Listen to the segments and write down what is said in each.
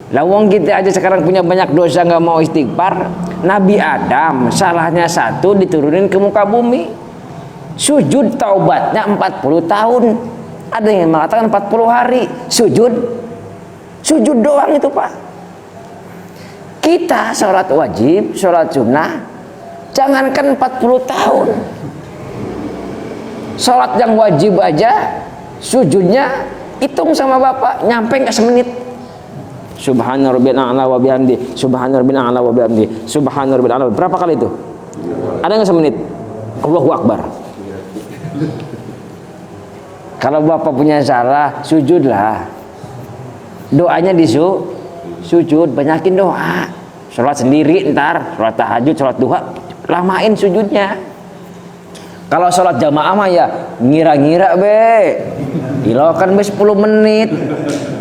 Lawang kita aja sekarang punya banyak dosa nggak mau istighfar. Nabi Adam salahnya satu diturunin ke muka bumi. Sujud taubatnya 40 tahun. Ada yang mengatakan 40 hari. Sujud doang itu Pak. Kita sholat wajib, sholat sunnah, jangankan 40 tahun. Sholat yang wajib aja, sujudnya hitung sama Bapak, nyampe nggak semenit. Subhana rabbiyal a'la wa bihamdi, subhana rabbiyal a'la wa bihamdi, subhana rabbiyal a'la. Berapa kali itu? Ada nggak semenit? Allahu Akbar. Kalau Bapak punya salah, sujudlah. Doanya sujud, banyakin doa. Sholat sendiri ntar, sholat tahajud, sholat duha, lamain sujudnya. Kalau sholat jamaah mah ya ngira-ngira be, ilokan be 10 menit.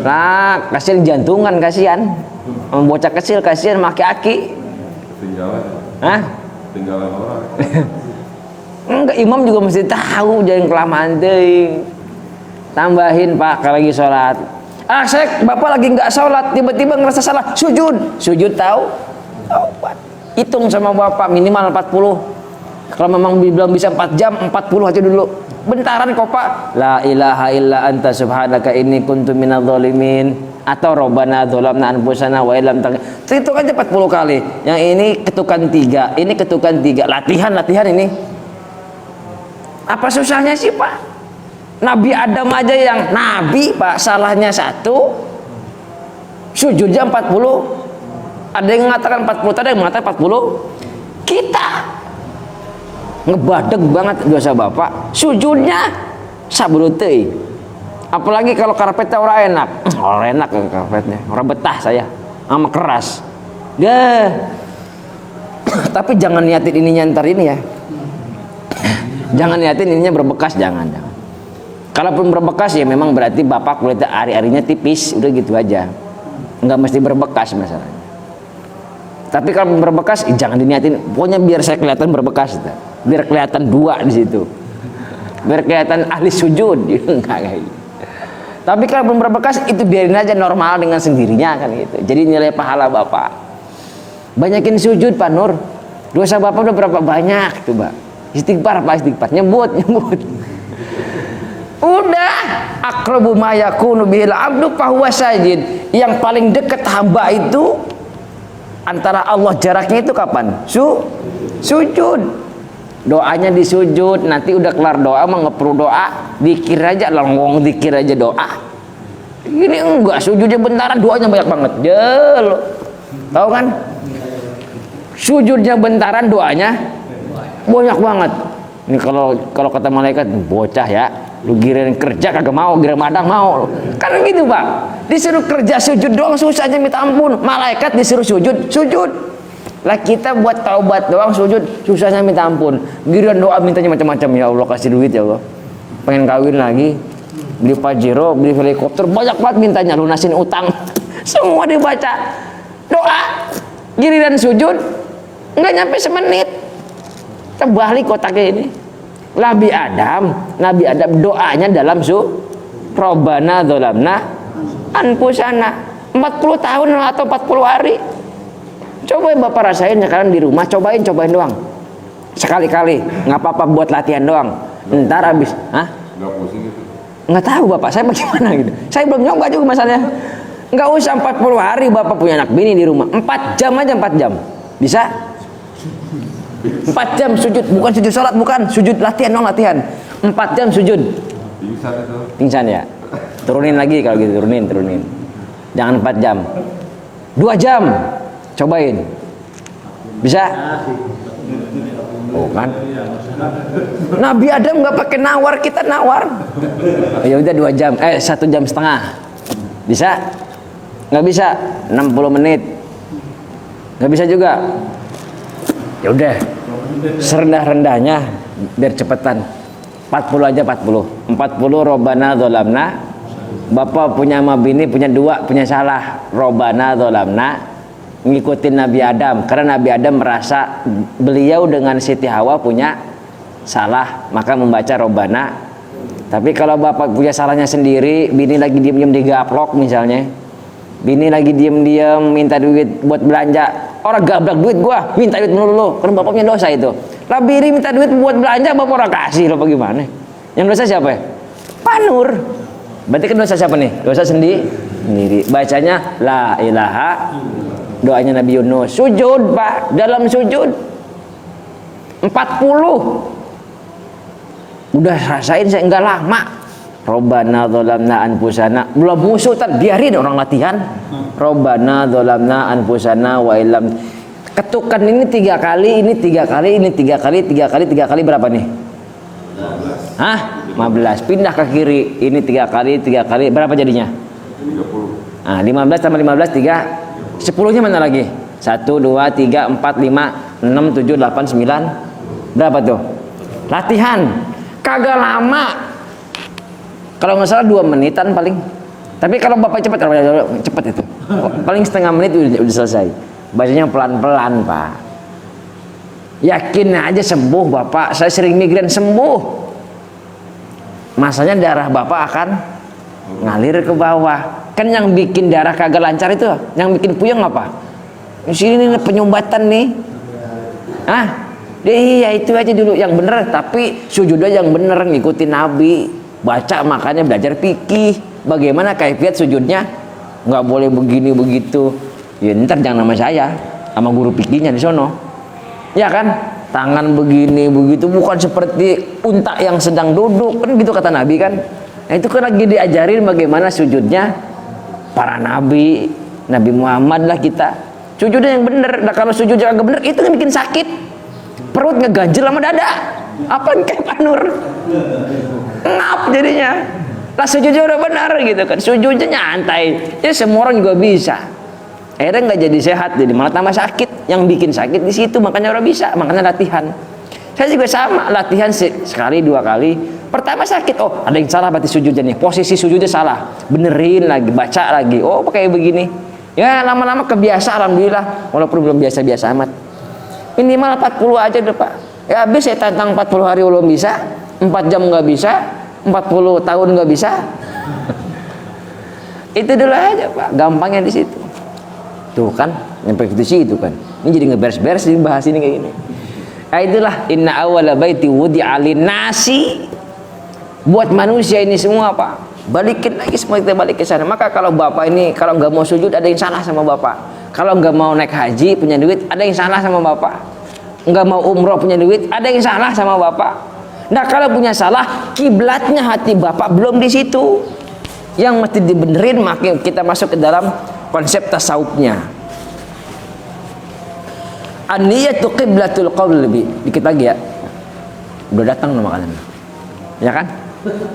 Nah, kasihan jantungan, kasihan. Bocah kecil kasihan make aki. Ketinggalan. Hah? Ketinggalan orang. Enggak, imam juga mesti tahu jangan kelamaan deh. Tambahin Pak kalau lagi sholat. Bapak lagi nggak sholat, tiba-tiba ngerasa salah, sujud tahu? Hitung sama Bapak minimal 40. Kalau memang bilang bisa 4 jam, 40 aja dulu. Bentaran kok Pak. La ilaha illa anta subhanaka inni kuntu minadz zalimin. Atau Rabbana dzalamna anfusana wa illam taghfir. Hitung aja 40 kali. Yang ini ketukan 3, ini ketukan 3. Latihan ini. Apa susahnya sih Pak? Nabi Adam aja yang Nabi Pak, salahnya satu, sujudnya 40. Ada yang mengatakan 40, ada yang mengatakan 40. Kita ngebadeg banget dosa Bapak, sujudnya sabrutei. Apalagi kalau karpetnya orang enak, karpetnya, orang betah saya, sama keras. Tapi jangan niatin ininya ntar ini ya. Jangan niatin ininya berbekas, jangan. Kalaupun berbekas ya memang berarti Bapak kulitnya ari-arinya tipis, udah gitu aja. Nggak mesti berbekas masalahnya. Tapi kalau berbekas, jangan diniatin. Pokoknya biar saya kelihatan berbekas, biar kelihatan dua di situ, biar kelihatan ahli sujud. Enggak kayak gitu. Tapi kalau belum berbekas, itu biarin aja normal dengan sendirinya kan gitu. Jadi nilai pahala Bapak. Banyakin sujud Pak Nur. Dosa Bapak udah berapa banyak tuh Pak? Istighfar Pak, istighfar. Nyebut. Udah, aqrabu ma yakunu bihil abdu fahuwa sajid. Yang paling dekat hamba itu antara Allah jaraknya itu kapan? Sujud. Doanya di sujud. Nanti udah kelar doa mah nggak perlu doa, zikir aja, longgong zikir aja doa. Ini enggak, sujudnya bentaran, doanya banyak banget. Tahu kan? Sujudnya bentaran, doanya banyak banget. Ini kalau kata malaikat, bocah ya, lu giliran kerja kagak mau, giliran madang mau. Kan gitu Pak. Disuruh kerja sujud doang susahnya minta ampun. Malaikat disuruh sujud. Lah kita buat taubat doang sujud susahnya minta ampun. Giliran doa mintanya macam-macam, ya Allah kasih duit ya Allah. Pengen kawin lagi, beli Pajero, beli helikopter, banyak banget mintanya, lunasin utang. Semua dibaca. Doa. Giliran sujud enggak nyampe semenit. Terbalik kotaknya ini. Nabi Adam doanya dalam Rabbana dzalamna anfusana 40 tahun atau 40 hari. Coba Bapak rasain sekarang di rumah, cobain doang. Sekali-kali, nggak apa-apa buat latihan doang. Ntar habis, Nggak pusing gitu. Nggak tahu Bapak, saya bagaimana gitu. Saya belum nyoba juga masalahnya. Nggak usah 40 hari Bapak punya anak bini di rumah. 4 jam aja, 4 jam. Bisa? 4 jam sujud, bukan sujud sholat, bukan sujud latihan dong, latihan 4 jam sujud. Pingsan itu. Pingsan ya. Turunin lagi kalau gitu, turunin. Jangan 4 jam. 2 jam. Cobain. Bisa? Oh kan? Nabi Adam nggak pakai nawar, kita nawar. Ya udah 2 jam, 1 jam setengah. Bisa? Nggak bisa? 60 menit. Nggak bisa juga. Ya udah, serendah-rendahnya biar cepetan. 40 aja 40 Rabbana dzalamna. Bapak punya sama bini, punya 2, punya salah. Rabbana dzalamna, ngikutin Nabi Adam. Karena Nabi Adam merasa beliau dengan Siti Hawa punya salah, maka membaca Rabbana. Tapi kalau Bapak punya salahnya sendiri, bini lagi diem-diem digaplok misalnya, Bini lagi diem-diem minta duit buat belanja. Orang gablak duit gua, minta duit melulu. Karena bapak punya dosa itu. Lah bini minta duit buat belanja, bapak orang kasih lo bagaimana? Yang dosa siapa ya? Panur. Berarti kan dosa siapa nih? Dosa sendiri. Bacanya la ilaha, doanya Nabi Yunus. Sujud, Pak. Dalam sujud 40. Udah rasain saya enggak lama. Robbana dzalamna anfusana. Belum musuh tak biarin orang latihan. Robbana dzalamna anfusana wa illam. Ketukan ini 3 kali, ini 3 kali, ini 3 kali, 3 kali, 3 kali berapa nih? 15. Hah? 15. Pindah ke kiri. Ini 3 kali, 3 kali. Berapa jadinya? 30. Nah, 15 tambah 15 3. 10-nya mana lagi? 1 2 3 4 5 6 7 8 9. Berapa tuh? Latihan. Kagak lama. Kalau nggak salah 2 menitan paling. Tapi kalau bapak cepat itu. Paling setengah menit udah selesai. Bacanya pelan-pelan, Pak. Yakin aja sembuh, Bapak. Saya sering migrain, sembuh. Masanya darah Bapak akan ngalir ke bawah. Kan yang bikin darah kagak lancar itu, yang bikin puyeng apa? Di sini nih penyumbatan nih. Iya itu aja dulu yang bener, tapi sujudnya yang bener, ngikutin Nabi. Baca, makanya belajar fikih. Bagaimana kaifiat sujudnya? Nggak boleh begini begitu. Ya ntar jangan nama saya, sama guru fikihnya di sono. Ya kan? Tangan begini begitu, bukan seperti unta yang sedang duduk, kan gitu kata Nabi kan. Nah itu kan lagi diajarin bagaimana sujudnya para nabi, Nabi Muhammad lah kita. Sujudnya yang bener. Nah kalau sujudnya agak bener, itu kan bikin sakit. Perut ngeganjel sama dada. Apa kayak Panur? Ngap jadinya. Lah sujudnya udah benar gitu kan. Sujudnya nyantai. Ya semua orang juga bisa. Akhirnya nggak jadi sehat, jadi malah tambah sakit. Yang bikin sakit di situ, makanya orang bisa, makanya latihan. Saya juga sama, latihan sekali 2 kali. Pertama sakit, oh ada yang salah berarti sujudnya nih, posisi sujudnya salah, benerin lagi, baca lagi, oh pakai begini. Ya lama-lama kebiasa, alhamdulillah, walaupun belum biasa-biasa amat. Minimal 40 aja deh Pak. Ya habis saya tantang 40 hari belum bisa, 4 jam nggak bisa, 40 tahun nggak bisa. Itu dulu aja Pak, gampangnya di situ. Tuh kan, nyampe ke situ kan. Ini jadi ngeberes-beres bahas ini kayak gini. Nah, itulah inna awwala baiti wudi'a lin-nasi. Buat manusia ini semua Pak. Balikin lagi semua, kita balik ke sana. Maka kalau Bapak ini kalau nggak mau sujud, ada yang salah sama Bapak. Kalau nggak mau naik haji punya duit, ada yang salah sama Bapak. Nggak mau umroh punya duit, ada yang salah sama Bapak. Nah kalau punya salah, kiblatnya hati Bapak belum di situ. Yang mesti dibenerin, makin kita masuk ke dalam konsep tasawufnya. An-niyatu qiblatul qalbi. Dikit lagi ya. Udah datang nama kalian. Ya kan?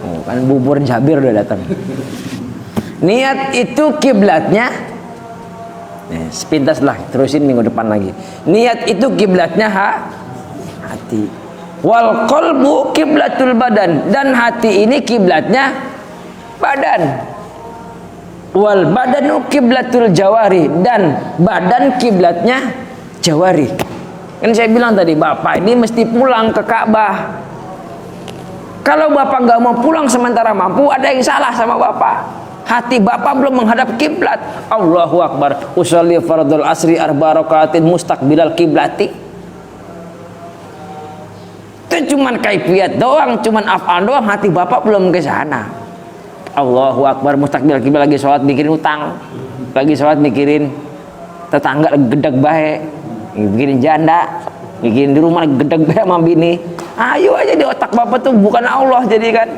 Oh, kan bubur Jabir udah datang. Niat itu kiblatnya. Sepintas lah, terusin minggu depan lagi. Niat itu kiblatnya hati. Wal qalbu kiblatul badan, dan hati ini kiblatnya badan. Wal badanu kiblatul jawari, dan badan kiblatnya jawari. Kan saya bilang tadi, Bapak ini mesti pulang ke Ka'bah. Kalau Bapak nggak mau pulang sementara mampu, ada yang salah sama Bapak. Hati Bapak belum menghadap kiblat. Allahu Akbar. Usolli fardul asri arba rakaatin mustaqbilal kiblati. Itu cuman kaifiat doang, cuman af'al doang, hati Bapak belum ke sana. Allahu Akbar, mustaqbil kiblat, lagi sholat mikirin utang, lagi sholat mikirin tetangga gedeg bae, mikirin janda, mikirin di rumah gedeg bae sama bini. Ayo aja di otak Bapak tuh bukan Allah jadi kan,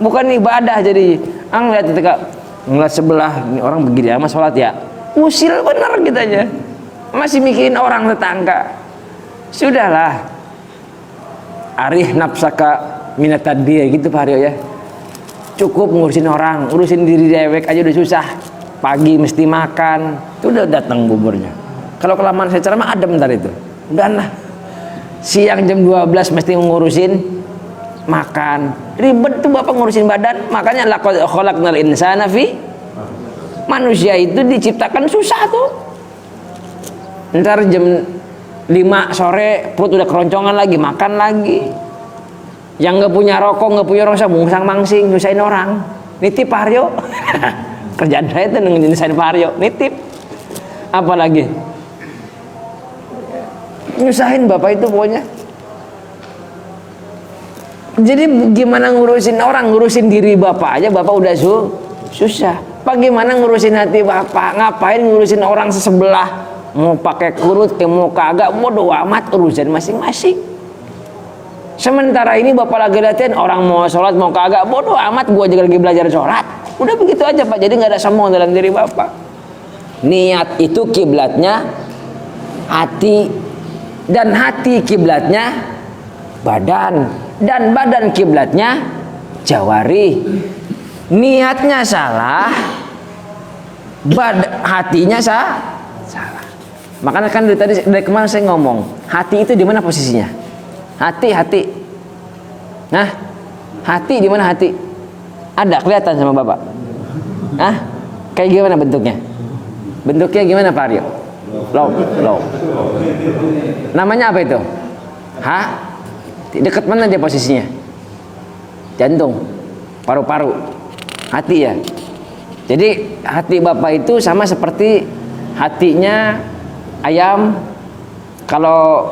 bukan ibadah jadi. Ngeliat itu Kak, ngeliat sebelah ini orang begini sama sholat ya, usil bener gitu aja, masih mikirin orang tetangga. Sudahlah, arih nafsaka minat tadbir gitu Pak Aryo ya. Cukup ngurusin orang, urusin diri dewek aja udah susah. Pagi mesti makan, itu udah datang buburnya. Kalau kelamaan saya ceramah adem ntar itu. Udah lah. Siang jam 12 mesti ngurusin makan. Ribet tuh Bapak ngurusin badan. Makanya laqad khalaqnal insana fi, manusia itu diciptakan susah tuh. Ntar jam 5 sore perut udah keroncongan lagi, makan lagi. Yang nggak punya rokok, nggak punya rokok, mungsang mangsing, nyusahin orang. Nitip Pak Aryo. Kerjaan saya itu nyusahin Pak Haryo, nitip. Apalagi nyusahin bapak itu pokoknya. Jadi gimana ngurusin orang, ngurusin diri bapak aja bapak udah susah. Bagaimana ngurusin hati bapak? Ngapain ngurusin orang sesebelah? Mau pakai kurut, mau kagak, bodo amat, urusan masing-masing. Sementara ini bapak lagi latihan, orang mau sholat mau kagak, bodo amat, gua juga lagi belajar sholat. Udah begitu aja Pak, jadi nggak ada sombong dalam diri bapak. Niat itu kiblatnya hati, dan hati kiblatnya badan, dan badan kiblatnya jawari. Niatnya salah, hatinya salah. Makanya kan dari kemarin saya ngomong, hati itu di mana posisinya? Hati. Nah, hati di mana hati? Ada kelihatan sama bapak? Hah? Kayak gimana bentuknya? Bentuknya gimana Pak Aryo? Low. Namanya apa itu? Dekat mana dia posisinya? Jantung, paru-paru, hati ya. Jadi hati bapak itu sama seperti hatinya ayam. Kalau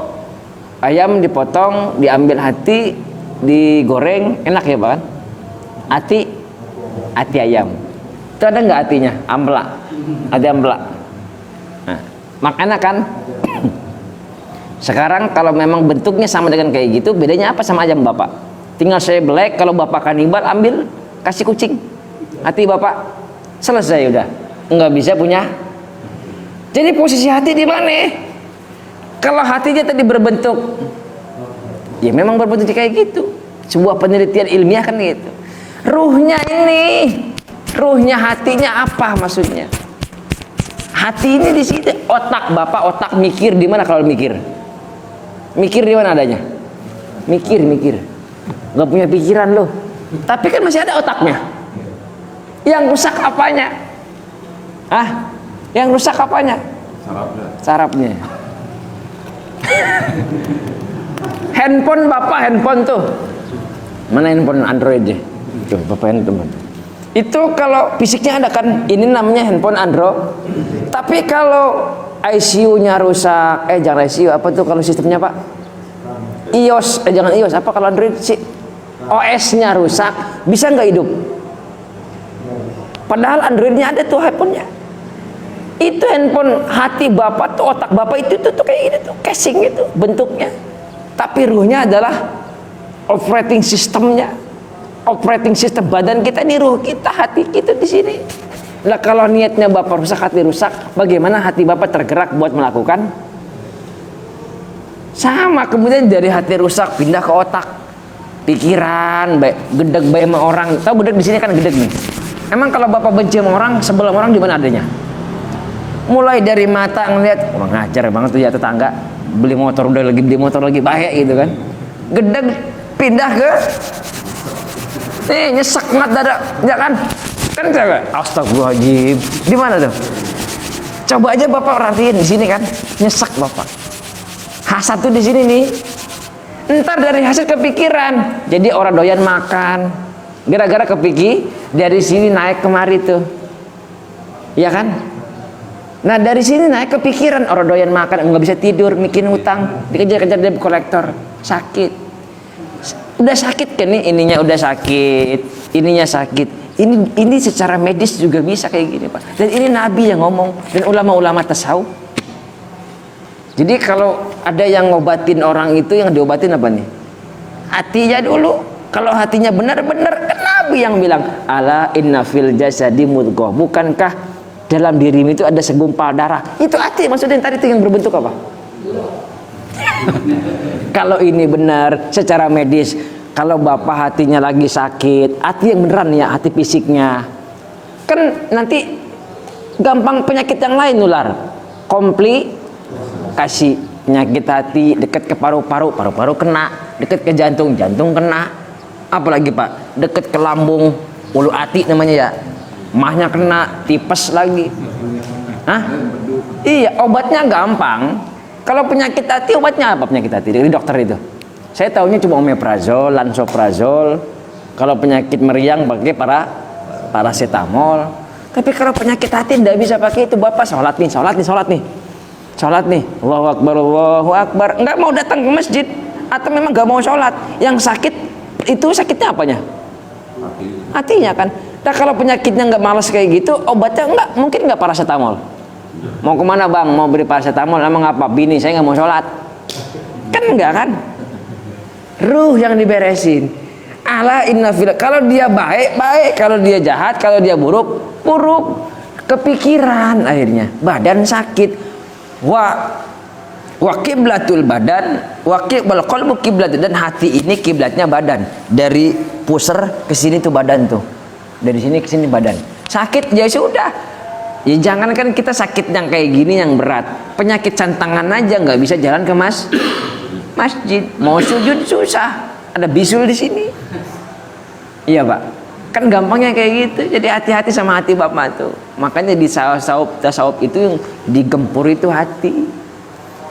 ayam dipotong, diambil hati, digoreng, enak ya Pak kan? Hati ayam. Itu ada nggak hatinya? Ampela. Ada ampela. Nah, makanya kan sekarang kalau memang bentuknya sama dengan kayak gitu, bedanya apa sama ayam bapak? Tinggal saya belek, kalau bapak kanibal ambil, kasih kucing. Hati bapak selesai udah. Nggak bisa punya. Jadi posisi hati di mana? Kalau hatinya tadi berbentuk, ya memang berbentuk kayak gitu. Sebuah penelitian ilmiah kan gitu. Ruhnya hatinya apa maksudnya? Hati ini di sini, otak bapak, otak mikir di mana kalau mikir? Mikir di mana adanya? Mikir. Gak punya pikiran loh. Tapi kan masih ada otaknya. Yang rusak apanya? Yang rusak apanya? Sarafnya. Handphone bapak, handphone tuh. Mana handphone Android deh? Tuh, bapak handphone. Itu kalau fisiknya ada kan, ini namanya handphone Android. Tapi kalau ICU-nya rusak, jangan ICU, apa tuh kalau sistemnya Pak? iOS, jangan iOS, apa kalau Android sih? OS-nya rusak, bisa nggak hidup? Padahal Android-nya ada tuh handphonenya. Itu handphone hati bapak tuh, otak bapak itu tuh kayak gini tuh, casing itu bentuknya. Tapi ruhnya adalah operating systemnya. Operating system badan kita ini ruh kita, hati kita di sini. Lah kalau niatnya bapak rusak, hati rusak, bagaimana hati bapak tergerak buat melakukan? Sama, kemudian dari hati rusak pindah ke otak, pikiran, gedeg baik sama orang. Tahu gedeg di sini kan gedeg nih. Emang kalau bapak benci sama orang, sebelum orang di mana adanya? Mulai dari mata ngeliat, wah ngajar banget tuh ya tetangga, beli motor udah lagi beli motor lagi bahaya gitu kan. Gedeg pindah ke nyesek mat dada, ya kan? Kan cewek, astagfirullahaladzim. Di mana tuh? Coba aja bapak perhatiin di sini kan, nyesek bapak. Hasad tuh di sini nih. Ntar dari hasad kepikiran, jadi orang doyan makan. Gara-gara kepikir dari sini naik kemari tuh, ya kan? Nah dari sini naik kepikiran, orang doyan makan, nggak bisa tidur, mikirin utang, dikejar-kejar debt collector, sakit. Udah sakit kan nih, ininya udah sakit, ininya sakit. Ini secara medis juga bisa kayak gini Pak. Dan ini Nabi yang ngomong, dan ulama-ulama tasawuf. Jadi kalau ada yang ngobatin orang itu, yang diobatin apa nih? Hatinya dulu. Kalau hatinya benar-benar, kan Nabi yang bilang, ala inna fil jasadi mudghah. Bukankah dalam dirimu itu ada segumpal darah? Itu hati maksudnya tadi itu yang berbentuk apa? Kalau ini benar secara medis, kalau bapak hatinya lagi sakit, hati yang beneran ya, hati fisiknya, kan nanti gampang penyakit yang lain nular. Komplikasi penyakit hati dekat ke paru-paru, paru-paru kena, dekat ke jantung, jantung kena, apalagi Pak, dekat ke lambung, ulu hati namanya ya, mahnya kena, tipes lagi. Iya, obatnya gampang. Kalau penyakit hati, obatnya apa penyakit hati? Dari dokter itu. Saya tahunya cuma omeprazol, lansoprazol. Kalau penyakit meriang pakai paracetamol. Tapi kalau penyakit hati tidak bisa pakai itu. Bapak sholat nih. Allahu Akbar. Nggak mau datang ke masjid atau memang nggak mau sholat. Yang sakit itu sakitnya apanya? Hatinya kan. Nah kalau penyakitnya nggak malas kayak gitu, obatnya mungkin nggak paracetamol. Mau kemana bang? Mau beli paracetamol? Emang apa? Bini saya nggak mau sholat. Kan enggak kan? Ruh yang diberesin. Ala inna fil. Kalau dia baik, kalau dia jahat, kalau dia buruk. Kepikiran akhirnya, badan sakit. Wa qiblatul badan, wal qalbu qiblat, dan hati ini kiblatnya badan. Dari pusar ke sini tuh badan tuh. Dari sini ke sini badan. Sakit ya sudah. Ya jangankan kita sakit yang kayak gini yang berat. Penyakit cantangan aja nggak bisa jalan ke masjid. Mau sujud susah. Ada bisul di sini. Iya Pak. Kan gampangnya kayak gitu. Jadi hati-hati sama hati Bapak tuh. Makanya di tasawuf itu yang digempur itu hati.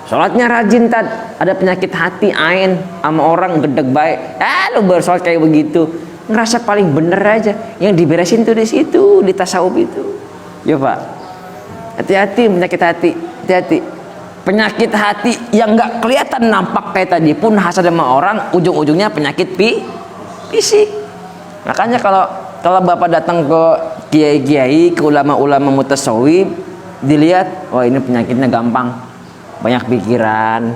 Sholatnya rajin ada penyakit hati ain sama orang gedeg baik. Lu bersolat kayak begitu. Ngerasa paling bener aja. Yang diberesin tuh di situ, di tasawuf itu. Ya Pak. Hati-hati penyakit hati. Hati-hati. Penyakit hati yang nggak kelihatan nampak kayak tadi pun hasad sama orang, ujung-ujungnya penyakit fisik. Makanya kalau Bapak datang ke kiai-kiai, ke ulama-ulama mutasawwif, dilihat, oh ini penyakitnya gampang, banyak pikiran,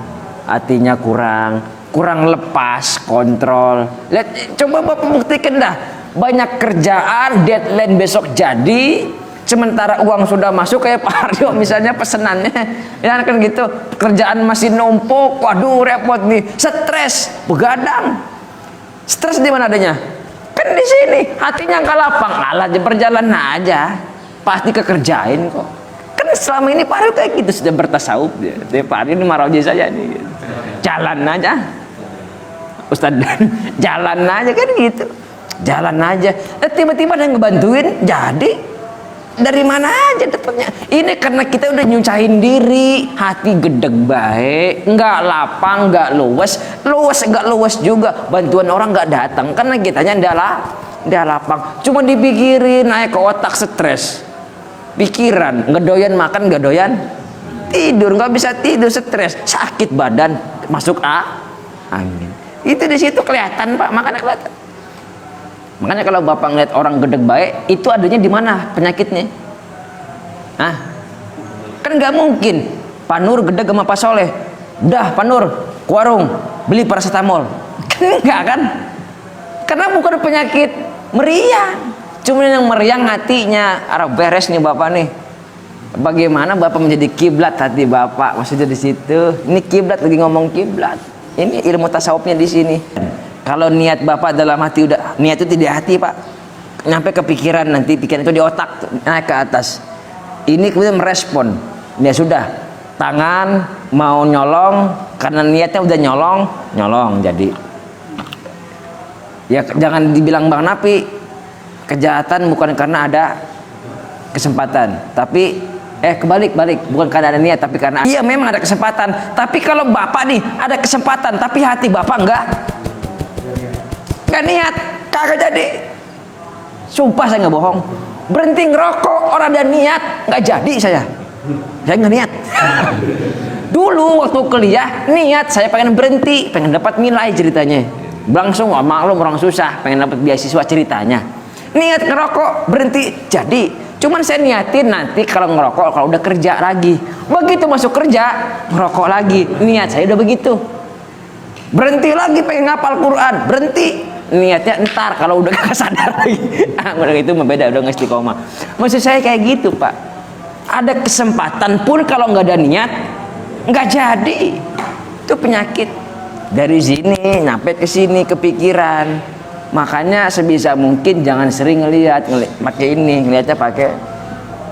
hatinya kurang lepas kontrol. Lihat, coba Bapak buktikan dah, banyak kerjaan, deadline besok jadi, sementara uang sudah masuk kayak Pak Aryo misalnya pesenannya, ya kan gitu, kerjaan masih numpuk, waduh repot nih, stres, begadang. Stres di mana adanya? Kan di sini, hatinya nggak lapang, alah berjalan aja, pasti kekerjain kok. Kan selama ini Pak Aryo kayak gitu, sudah bertasawuf dia. Pak Aryo ini maraji saja nih, jalan aja, Ustadz, jalan aja kan gitu, jalan aja. Tiba-tiba ada yang ngebantuin, jadi dari mana aja dapatnya? Ini karena kita udah nyusahin diri, hati gedeg baik, nggak lapang, nggak luwes nggak luwes juga, bantuan orang nggak datang karena kitanya nggak lapang, cuma dipikirin naik ke otak, stres, pikiran, ngedoyan makan, nggak doyan tidur, nggak bisa tidur, stres, sakit badan, masuk angin. Itu di situ kelihatan Pak, makanya kelihatan. Makanya kalau Bapak ngeliat orang gedeg baik, itu adanya di mana penyakitnya? Kan nggak mungkin Pak Nur gedeg sama Pak Soleh. Udah Pak Nur ke warung beli paracetamol. Kan enggak kan? Karena bukan penyakit meriang. Cuma yang meriang hatinya. Arah beres nih Bapak nih. Bagaimana Bapak menjadi kiblat hati Bapak? Maksudnya di situ. Ini kiblat, lagi ngomong kiblat. Ini ilmu tasawufnya di sini. Kalau niat Bapak dalam hati, udah niat itu tidak hati Pak, nyampe ke pikiran, nanti pikiran itu di otak naik ke atas, ini kemudian merespon, ya sudah, tangan mau nyolong karena niatnya udah nyolong jadi ya jangan dibilang Bang Napi, kejahatan bukan karena ada kesempatan, tapi kebalik bukan karena ada niat, tapi karena iya memang ada kesempatan. Tapi kalau Bapak nih ada kesempatan tapi hati Bapak enggak niat, kagak jadi. Sumpah saya nggak bohong, berhenti ngerokok orang ada niat nggak jadi saya nggak niat. Dulu waktu kuliah niat saya pengen berhenti, pengen dapat nilai ceritanya, langsung maklum orang susah, pengen dapat beasiswa ceritanya, niat ngerokok berhenti jadi. Cuman saya niatin nanti kalau ngerokok, kalau udah kerja lagi, begitu masuk kerja ngerokok lagi, niat saya udah begitu. Berhenti lagi pengen ngapal Quran, berhenti, niatnya ntar kalau udah gak sadar lagi. Udah itu beda, udah nggak istiqomah. Maksud saya kayak gitu Pak, ada kesempatan pun kalau nggak ada niat nggak jadi. Itu penyakit dari sini nyampe ke sini, kepikiran. Makanya sebisa mungkin jangan sering ngelihat pakai ini, ngelihatnya pakai,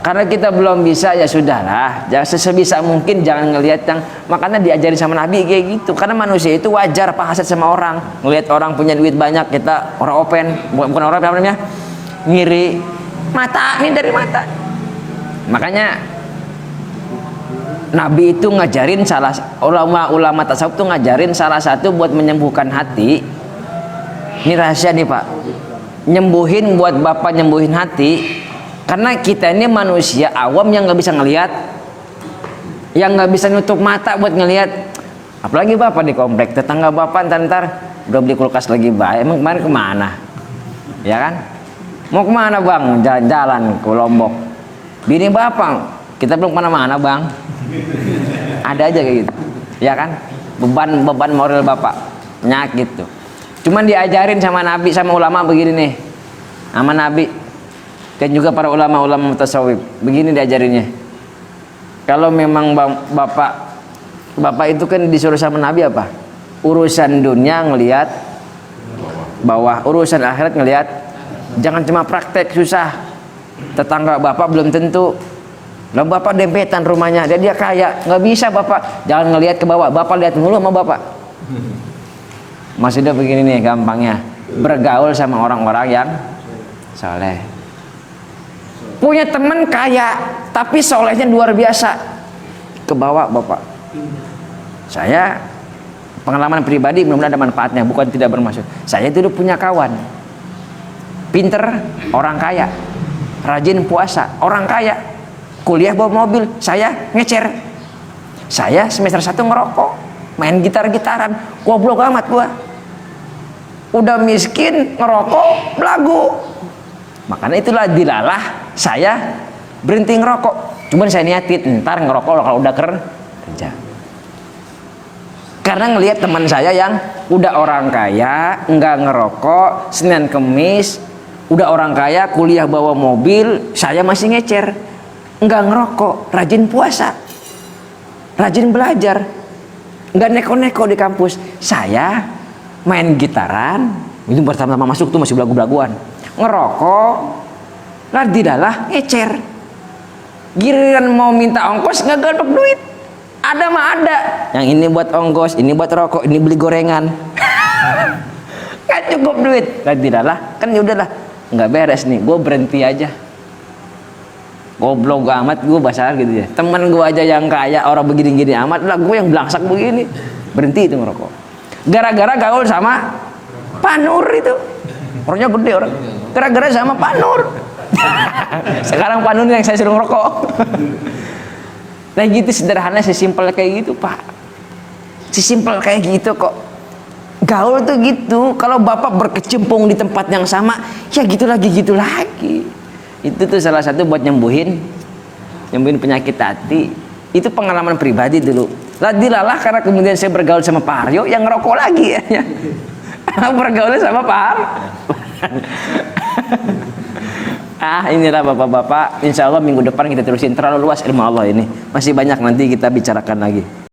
karena kita belum bisa ya sudahlah, sebisa mungkin jangan ngelihat yang, makanya diajari sama Nabi kayak gitu. Karena manusia itu wajar Pak hasad sama orang, ngelihat orang punya duit banyak, kita orang open, bukan orang apa namanya, ngiri, mata ini dari mata. Makanya Nabi itu ngajarin ulama tasawuf itu ngajarin salah satu buat menyembuhkan hati. Ini rahasia nih Pak, buat Bapak nyembuhin hati. Karena kita ini manusia awam yang nggak bisa ngelihat, yang nggak bisa nutup mata buat ngelihat. Apalagi bapak di komplek, tetangga bapak ntar udah beli kulkas lagi, baik. Emang kemarin kemana? Ya kan? Mau kemana bang? Jalan-jalan ke Lombok. Bini bapak, kita belum kemana-mana bang. Ada aja kayak gitu, ya kan? Beban moral bapak, penyakit tuh. Cuman diajarin sama Nabi, sama ulama begini nih, sama Nabi dan juga para ulama-ulama mutasawwif. Begini diajarinnya. Kalau memang bapak itu kan disuruh sama Nabi apa? Urusan dunia ngelihat bawah, urusan akhirat ngelihat. Jangan cuma praktek susah. Tetangga bapak belum tentu. Lah bapak dempetan rumahnya, dia kaya, nggak bisa bapak. Jangan ngelihat ke bawah, bapak lihat mulu sama bapak. Maksudnya begini nih gampangnya, bergaul sama orang-orang yang soleh. Punya teman kaya, tapi solehnya luar biasa. Ke bawah bapak. Saya pengalaman pribadi mudah-mudahan ada manfaatnya, bukan tidak bermaksud. Saya dulu punya kawan, pinter, orang kaya, rajin puasa, orang kaya, kuliah bawa mobil, saya ngecer. Saya semester 1 ngerokok, main gitar-gitaran, goblok amat gua. Udah miskin, ngerokok, belagu. Makanya itulah dilalah saya berhenti ngerokok. Cuman saya niatin ntar ngerokok kalau udah kerja. Karena ngelihat teman saya yang udah orang kaya, nggak ngerokok, Senin Kemis, udah orang kaya, kuliah bawa mobil, saya masih ngecer, nggak ngerokok, rajin puasa, rajin belajar, nggak neko-neko di kampus. Saya main gitaran, itu pertama-tama masuk tuh masih belagu-belaguan, ngerokok, ladidalah ngecer. Giliran mau minta ongkos nggak gampang duit. Ada mah ada, yang ini buat ongkos, ini buat rokok, ini beli gorengan. Kan cukup duit. Ladidalah, kan ya udahlah, nggak beres nih, gue berhenti aja. Goblok amat gue bahasa gitu ya. Temen gue aja yang kaya, orang begini-gini amat, lah gue yang belangsak begini, berhenti itu ngerokok. Gara-gara gaul sama Pak Nur itu, orangnya gede orang. Gara-gara sama Pak Nur. Sekarang Pak Nur yang saya suruh ngerokok. Nah gitu sederhana, sesimpel kayak gitu Pak. Sesimpel kayak gitu kok. Gaul tuh gitu. Kalau bapak berkecimpung di tempat yang sama, ya gitu lagi. Itu tuh salah satu buat nyembuhin penyakit hati. Itu pengalaman pribadi dulu. Ladilalah karena kemudian saya bergaul sama Pak Aryo yang ngerokok lagi ya. Bergaulnya sama Pak Aryo. Inilah bapak-bapak. Insya Allah minggu depan kita terusin, terlalu luas ilmu Allah ini. Masih banyak nanti kita bicarakan lagi.